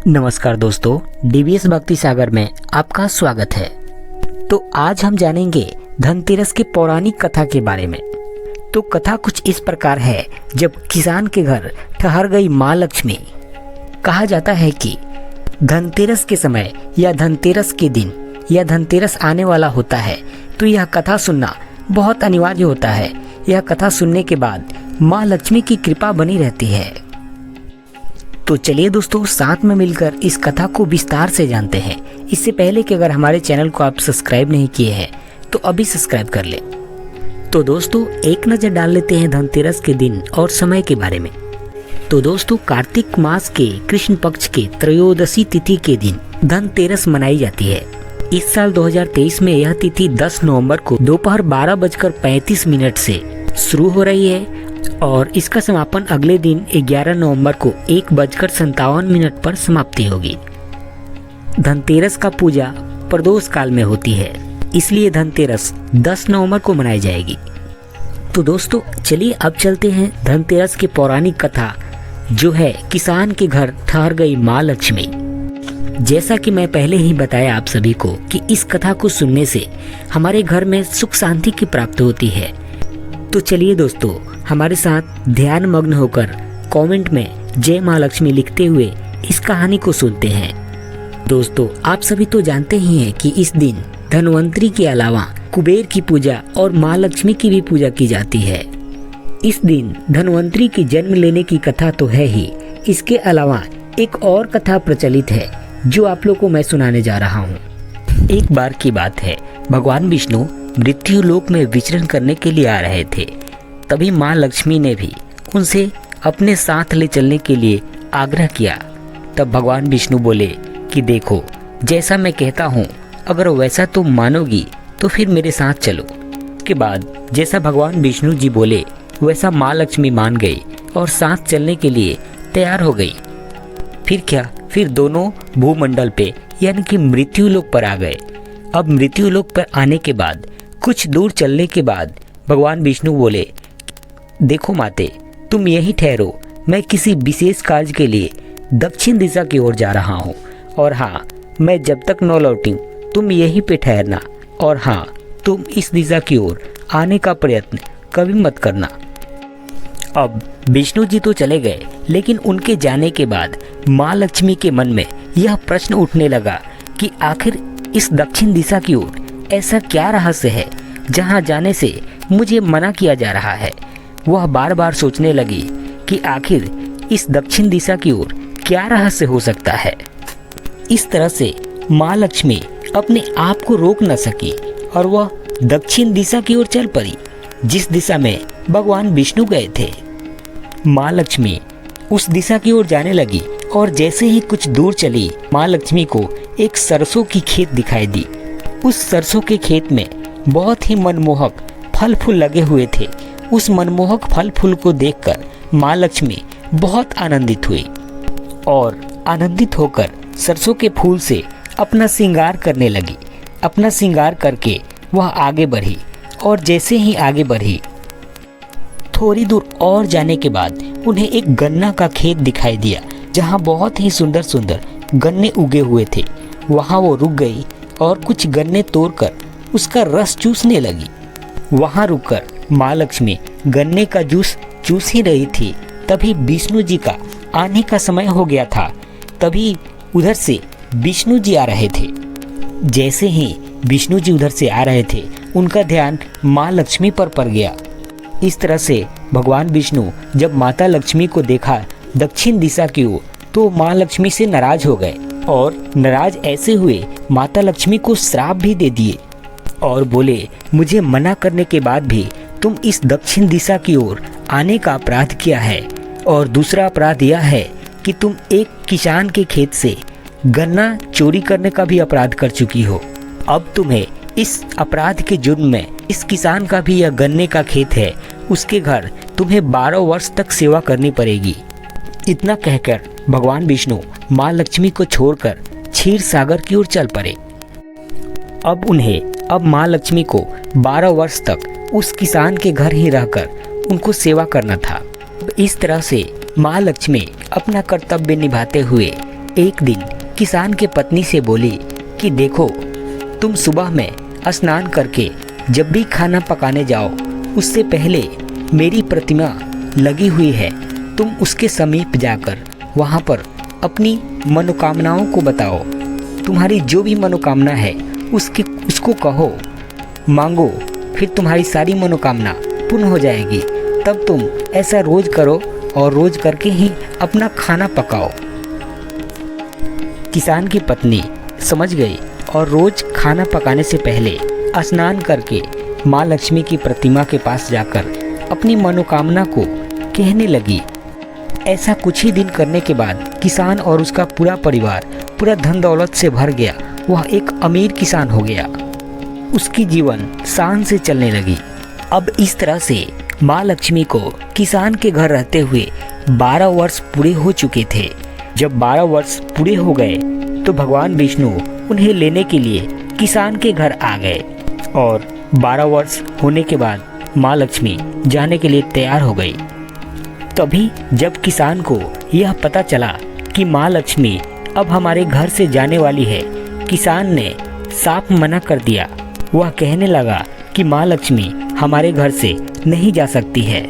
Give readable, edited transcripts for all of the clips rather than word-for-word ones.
नमस्कार दोस्तों, डीवीएस भक्ति सागर में आपका स्वागत है। तो आज हम जानेंगे धनतेरस की पौराणिक कथा के बारे में। तो कथा कुछ इस प्रकार है। जब किसान के घर ठहर गई माँ लक्ष्मी, कहा जाता है कि धनतेरस के समय या धनतेरस के दिन या धनतेरस आने वाला होता है, तो यह कथा सुनना बहुत अनिवार्य होता है। यह कथा सुनने के बाद माँ लक्ष्मी की कृपा बनी रहती है। तो चलिए दोस्तों, साथ में मिलकर इस कथा को विस्तार से जानते हैं। इससे पहले कि अगर हमारे चैनल को आप सब्सक्राइब नहीं किए हैं तो अभी सब्सक्राइब कर लें। तो दोस्तों, एक नज़र डाल लेते हैं धनतेरस के दिन और समय के बारे में। तो दोस्तों, कार्तिक मास के कृष्ण पक्ष के त्रयोदशी तिथि के दिन धनतेरस मनाई जाती है। इस साल 2023 में यह तिथि 10 नवंबर को दोपहर 12:35 से शुरू हो रही है और इसका समापन अगले दिन 11 नवंबर को 1:57 पर समाप्ति होगी। धनतेरस का पूजा प्रदोष काल में होती है, इसलिए धनतेरस 10 नवंबर को मनाई जाएगी। तो दोस्तों, चलिए अब चलते हैं धनतेरस की पौराणिक कथा, जो है किसान के घर ठहर गई माँ लक्ष्मी। जैसा कि मैं पहले ही बताया आप सभी को कि इस कथा को सुनने से हमारे घर में सुख शांति की प्राप्ति होती है। तो चलिए दोस्तों, हमारे साथ ध्यान मग्न होकर कमेंट में जय माँ लक्ष्मी लिखते हुए इस कहानी को सुनते हैं। दोस्तों, आप सभी तो जानते ही हैं कि इस दिन धनवंतरी के अलावा कुबेर की पूजा और माँ लक्ष्मी की भी पूजा की जाती है। इस दिन धनवंतरी की जन्म लेने की कथा तो है ही, इसके अलावा एक और कथा प्रचलित है जो आप लोगों को मैं सुनाने जा रहा हूँ। एक बार की बात है, भगवान विष्णु मृत्यु लोक में विचरण करने के लिए आ रहे थे। तभी माँ लक्ष्मी ने भी उनसे अपने साथ ले चलने के लिए आग्रह किया। तब भगवान विष्णु बोले कि देखो, जैसा मैं कहता हूँ अगर वैसा तुम मानोगी तो फिर मेरे साथ चलो। के बाद जैसा भगवान विष्णु जी बोले वैसा माँ लक्ष्मी मान गई और साथ चलने के लिए तैयार हो गई। फिर क्या, फिर दोनों भूमंडल पे यानी कि मृत्यु लोक पर आ गए। अब मृत्यु लोक पर आने के बाद कुछ दूर चलने के बाद भगवान विष्णु बोले, देखो माते, तुम यहीं ठहरो, मैं किसी विशेष कार्य के लिए दक्षिण दिशा की ओर जा रहा हूँ। और हाँ, मैं जब तक न लौटूं तुम यहीं पे ठहरना। और हाँ, तुम इस दिशा की ओर आने का प्रयत्न कभी मत करना। अब विष्णु जी तो चले गए, लेकिन उनके जाने के बाद माँ लक्ष्मी के मन में यह प्रश्न उठने लगा कि आखिर इस दक्षिण दिशा की ओर ऐसा क्या रहस्य है जहाँ जाने से मुझे मना किया जा रहा है। वह बार बार सोचने लगी कि आखिर इस दक्षिण दिशा की ओर क्या रहस्य हो सकता है। इस तरह से माँ लक्ष्मी अपने आप को रोक न सकी और वह दक्षिण दिशा की ओर चल पड़ी, जिस दिशा में भगवान विष्णु गए थे। माँ लक्ष्मी उस दिशा की ओर जाने लगी और जैसे ही कुछ दूर चली, माँ लक्ष्मी को एक सरसों की खेत दिखाई दी। उस सरसों के खेत में बहुत ही मनमोहक फल फूल लगे हुए थे। उस मनमोहक फल फूल को देखकर माँ लक्ष्मी बहुत आनंदित हुई और आनंदित होकर सरसों के फूल से अपना श्रृंगार करने लगी। अपना श्रृंगार करके वह आगे बढ़ी और जैसे ही आगे बढ़ी, थोड़ी दूर और जाने के बाद उन्हें एक गन्ना का खेत दिखाई दिया, जहाँ बहुत ही सुंदर सुंदर गन्ने उगे हुए थे। वहाँ वो रुक गई और कुछ गन्ने तोड़कर उसका रस चूसने लगी। वहाँ रुककर माँ लक्ष्मी गन्ने का जूस चूस ही रही थी। तभी विष्णु जी का आने का समय हो गया था। तभी उधर से विष्णु जी आ रहे थे। जैसे ही विष्णु जी उधर से आ रहे थे, उनका ध्यान माँ लक्ष्मी पर पड़ गया। इस तरह से भगवान विष्णु जब माता लक्ष्मी को देखा दक्षिण दिशा की ओर, तो माँ लक्ष्मी से नाराज हो गए और नाराज ऐसे हुए माता लक्ष्मी को श्राप भी दे दिए और बोले, मुझे मना करने के बाद भी तुम इस दक्षिण दिशा की ओर आने का अपराध किया है। और दूसरा अपराध यह है कि तुम एक किसान के खेत से गन्ना चोरी करने का भी अपराध कर चुकी हो। अब तुम्हें इस अपराध के जुर्म में इस किसान का भी यह गन्ने का खेत है, उसके घर तुम्हें 12 वर्ष तक सेवा करनी पड़ेगी। इतना कहकर भगवान विष्णु माँ लक्ष्मी को छोड़कर क्षीर सागर की ओर चल पड़े। अब माँ लक्ष्मी को 12 वर्ष तक उस किसान के घर ही रहकर उनको सेवा करना था। इस तरह से माँ लक्ष्मी अपना कर्तव्य निभाते हुए एक दिन किसान के पत्नी से बोली कि देखो, तुम सुबह में स्नान करके जब भी खाना पकाने जाओ उससे पहले मेरी प्रतिमा लगी हुई है, तुम उसके समीप जाकर वहाँ पर अपनी मनोकामनाओं को बताओ। तुम्हारी जो भी मनोकामना है उसको कहो, मांगो, फिर तुम्हारी सारी मनोकामना पूर्ण हो जाएगी। तब तुम ऐसा रोज करो और रोज करके ही अपना खाना पकाओ। किसान की पत्नी समझ गई और रोज खाना पकाने से पहले स्नान करके माँ लक्ष्मी की प्रतिमा के पास जाकर अपनी मनोकामना को कहने लगी। ऐसा कुछ ही दिन करने के बाद किसान और उसका पूरा परिवार पूरा धन दौलत से भर गया। वह एक अमीर किसान हो गया। उसकी जीवन शान से चलने लगी। अब इस तरह से माँ लक्ष्मी को किसान के घर रहते हुए 12 वर्ष पूरे हो चुके थे। जब 12 वर्ष पूरे हो गए तो भगवान विष्णु उन्हें लेने के लिए किसान के घर आ गए और 12 वर्ष होने के बाद माँ लक्ष्मी जाने के लिए तैयार हो गई। तभी जब किसान को यह पता चला कि माँ लक्ष्मी अब हमारे घर से जाने वाली है, किसान ने साफ मना कर दिया। वह कहने लगा कि माँ लक्ष्मी हमारे घर से नहीं जा सकती है।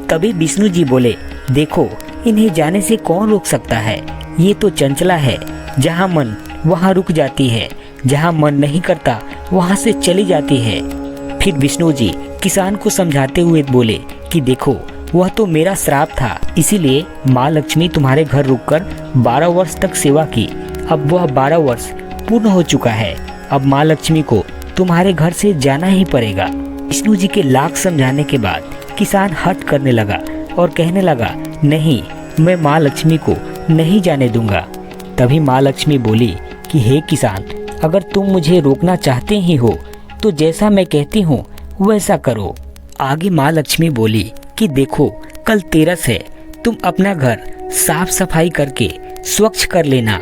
तभी विष्णु जी बोले, देखो, इन्हें जाने से कौन रोक सकता है? ये तो चंचला है, जहाँ मन वहाँ रुक जाती है, जहाँ मन नहीं करता वहाँ से चली जाती है। फिर विष्णु जी किसान को समझाते हुए बोले कि देखो, वह तो मेरा श्राप था, इसीलिए माँ लक्ष्मी तुम्हारे घर रुककर 12 वर्ष तक सेवा की। अब वह 12 वर्ष पूर्ण हो चुका है। अब माँ लक्ष्मी को तुम्हारे घर से जाना ही पड़ेगा। विष्णु जी के लाख समझाने के बाद किसान हट करने लगा और कहने लगा, नहीं, मैं माँ लक्ष्मी को नहीं जाने दूंगा। तभी माँ लक्ष्मी बोली कि हे किसान, अगर तुम मुझे रोकना चाहते ही हो तो जैसा मैं कहती हूँ वैसा करो। आगे माँ लक्ष्मी बोली कि देखो, कल तेरस है, तुम अपना घर साफ सफाई करके स्वच्छ कर लेना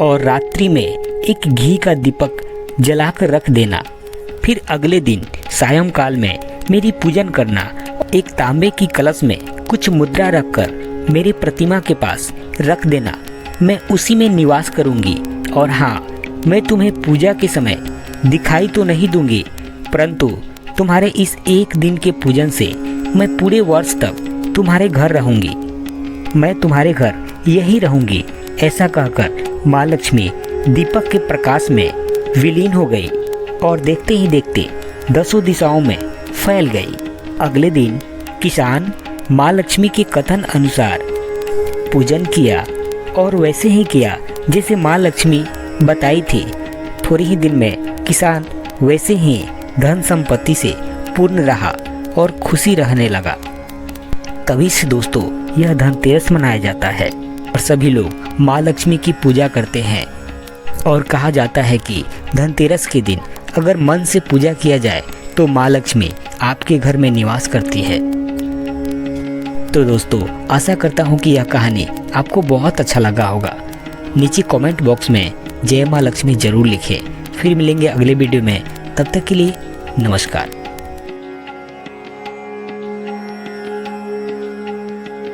और रात्रि में एक घी का दीपक जलाकर रख देना। फिर अगले दिन सायंकाल में मेरी पूजन करना। एक तांबे की कलश में कुछ मुद्रा रखकर मेरी प्रतिमा के पास रख देना। मैं उसी में निवास करूंगी और हाँ, मैं तुम्हें पूजा के समय दिखाई तो नहीं दूंगी, परंतु तुम्हारे इस एक दिन के पूजन से मैं पूरे वर्ष तक तुम्हारे घर रहूंगी। मैं तुम्हारे घर यही रहूंगी। ऐसा कहकर माँ लक्ष्मी दीपक के प्रकाश में विलीन हो गई और देखते ही देखते 10 दिशाओं में फैल गई। अगले दिन किसान माँ लक्ष्मी के कथन अनुसार पूजन किया और वैसे ही किया जैसे माँ लक्ष्मी बताई थी। थोड़े ही दिन में किसान वैसे ही धन संपत्ति से पूर्ण रहा और खुशी रहने लगा। तभी से दोस्तों यह धनतेरस मनाया जाता है और सभी लोग माँ लक्ष्मी की पूजा करते हैं। और कहा जाता है कि धनतेरस के दिन अगर मन से पूजा किया जाए तो माँ लक्ष्मी आपके घर में निवास करती है। तो दोस्तों आशा करता हूँ कि यह कहानी आपको बहुत अच्छा लगा होगा। नीचे कमेंट बॉक्स में जय माँ लक्ष्मी जरूर लिखें। फिर मिलेंगे अगले वीडियो में, तब तक के लिए नमस्कार।